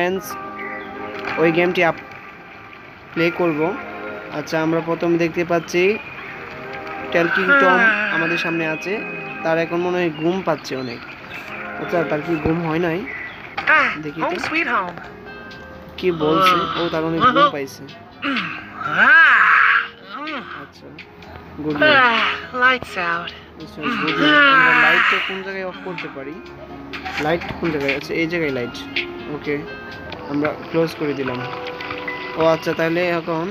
Friends ওই গেমটি play করব। আচ্ছা, আমরা প্রথমে দেখতে পাচ্ছি টেলকিং টম আমাদের সামনে আছে। তার এখন মনে হয় ঘুম পাচ্ছে অনেক। আচ্ছা, তার কি ঘুম হয় নাই? দেখি তো কি বলছে। ও, তার অনেক ঘুম পাইছে। আচ্ছা, গুড Lights out. আমরা লাইটটা কোন জায়গায় অফ করতে পারি? লাইট কোন জায়গায় আছে? এই জায়গায় লাইট। ওকে, আমরা ক্লোজ করে দিলাম। ও আচ্ছা, তাহলে এখন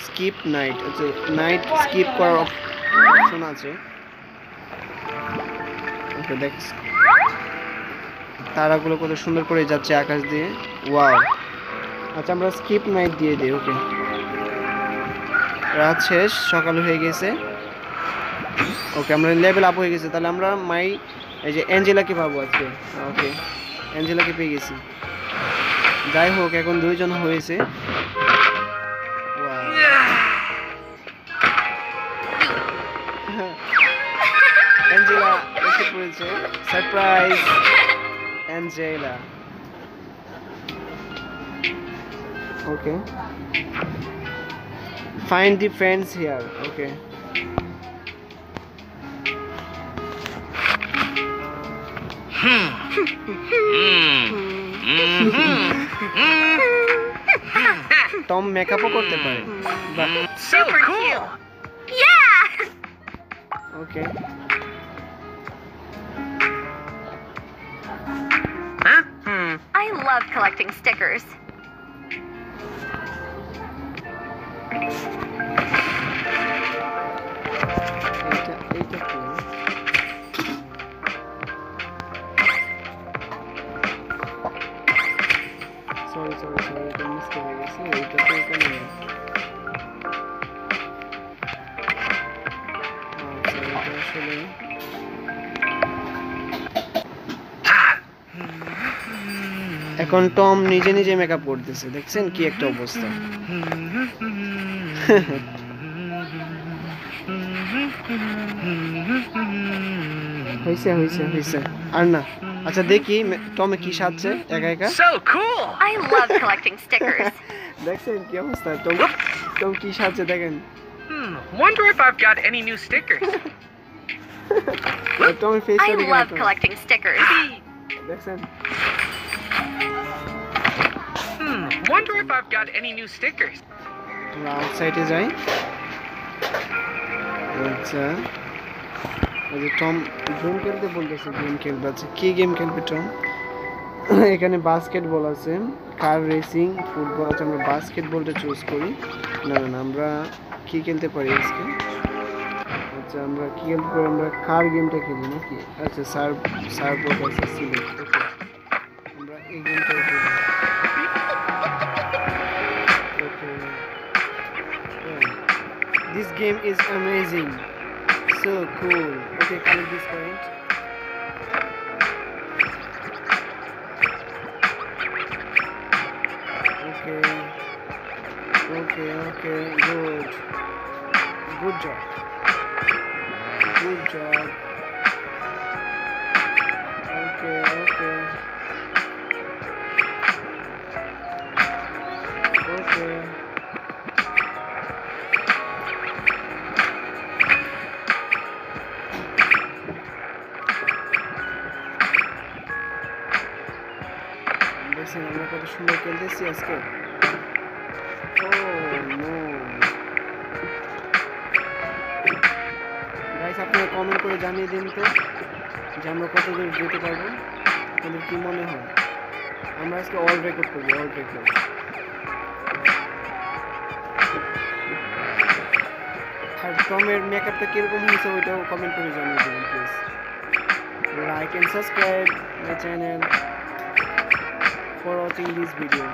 স্কিপ নাইট। আচ্ছা, নাইট স্কিপ করার অপশন আছে। ওকে, দেখ তারাগুলো কত সুন্দর করে যাচ্ছে আকাশ দিয়ে। ওয়াও। আচ্ছা, আমরা স্কিপ নাইট দিয়ে দিই। ওকে, রাত শেষ, সকাল হয়ে গেছে। ওকে, আমরা লেভেল আপ হয়ে গেছে। তাহলে আমরা এই যে অ্যাঞ্জেলাকে পাবো আজকে। ওকে, অ্যাঞ্জেলাকে পেয়ে গেছি। যাই হোক, এখন দুইজন হয়েছে। অ্যাঞ্জেলা এসে পড়েছে। Surprise Angela. Okay, find the friends here. Okay, Tom মেকআপও করতে পারে। Super cool. Yeah. Okay, I love collecting stickers. এইটা কি? সরি, এটা মিস্টেক হয়ে গেছে। এইটা তো এখানে নেই। আচ্ছা, এটা আসলে এখন টম নিজে নিজে মেকআপ করতেছে। দেখছেন কি একটা অবস্থা? হইছে আর না। আচ্ছা, দেখি টমে কি সাজছে একা একা। So cool. I love collecting stickers. দেখছেন কি অবস্থা? টম কি সাজছে দেখেন। Wonder if I've got any new stickers. টমের face I love collecting stickers. দেখছেন? Wonder if I've got any new stickers. আমরা আউটসাইডে যাই। আচ্ছা, টম গেম খেলতে বলতেছে। গেম খেলবে। আচ্ছা, কি গেম খেলবে টম? এখানে বাস্কেটবল আছে, কার রেসিং, ফুটবল। আচ্ছা, আমরা বাস্কেটবলটা চুজ করি। না, আমরা কি খেলতে পারি আজকে? আচ্ছা, আমরা কি খেলতে পারি? আমরা কার গেমটা খেলি নাকি? আচ্ছা, সার্ভবোর্ড আছে, সিলেক্ট। ওকে, আমরা এই গেমটা খেলি। ওকে, this game is amazing, so cool. Okay, collect this point. Okay, good job. Okay. দেখছেন আমরা কত সুন্দর খেলতেছি আজকে। গাইস, আপনারা কমেন্ট করে জানিয়ে দিন তো যে আমরা কত দূর যেতে পারবো। আপনাদের কি মনে হয়? আমরা আজকে অল রেকর্ড করবো। আর টমের মেকআপটা কিরকম হয়েছে ওইটাও কমেন্ট করে জানিয়ে দেবেন please. Like and subscribe my channel for watching this video.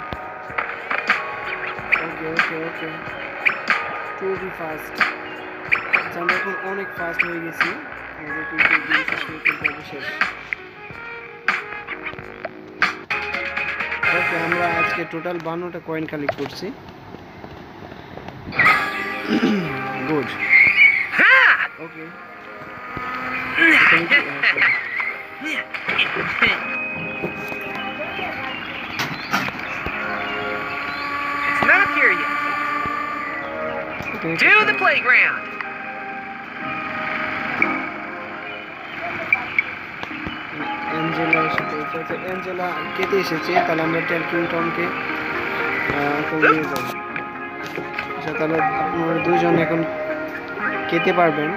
Okay. To be fast. আচ্ছা, আমরা এখন অনেক ফাস্ট হয়ে গেছি। আমাদের কিন্তু শেষ। ওকে, আমরা আজকে টোটাল 52টা কয়েন কালেক্ট করছি। Good. Okay, To the playground. Angela এসে পড়েছে। আচ্ছা অ্যাঞ্জেলা কেটে এসেছে, তাহলে আমরা ট্যালকিং টমকে নিয়ে যাব। আচ্ছা তাহলে আপনারা দুজন এখন খেতে পারবেন।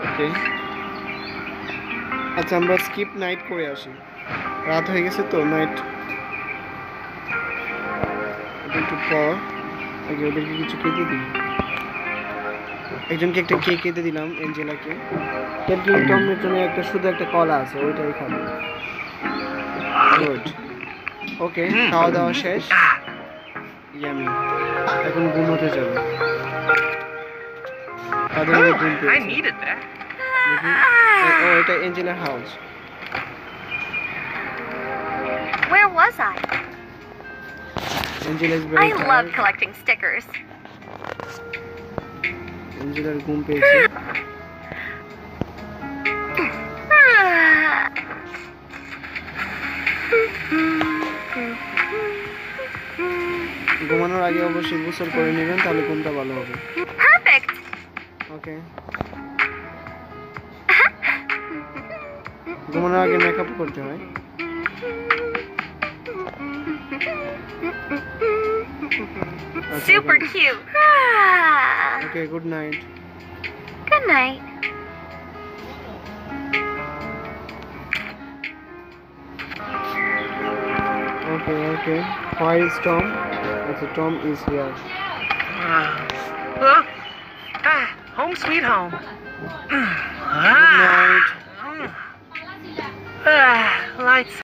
ওকে, আচ্ছা আমরা স্কিপ নাইট করে আসি, রাত হয়ে গেছে তো, নাইট একটু পর আগে ওদেরকে কিছু খেতে দিই। একজনকে একটা কেক খেতে দিলাম, অ্যাঞ্জেলাকে। ট্যালকিং টমের জন্য একটা শুধু একটা কলা আছে, ওইটাই খাবো। গুড, ওকে, খাওয়া দাওয়া শেষ, ইয়ামি। এখন ঘুমোতে যাবে। তাদের মধ্যে ঘুম I পেয়েছে। needed that. দেখি, ও এটা অ্যাঞ্জেলার house. Where was I? Angela is I very love tired. collecting stickers. অ্যাঞ্জেলার ঘুম পেয়েছে। ঘুমানোর আগে অবশ্যই গোসল করে নেবেন, তাহলে ঘুমটা ভালো হবে। Perfect. ওকে, ঘুমানোর আগে মেকআপ করতে হয়। আচ্ছা, Super cute. Okay, good night. Good night. Okay okay, where is Tom? আচ্ছা, Tom is here. Home sweet home. Good night. Lights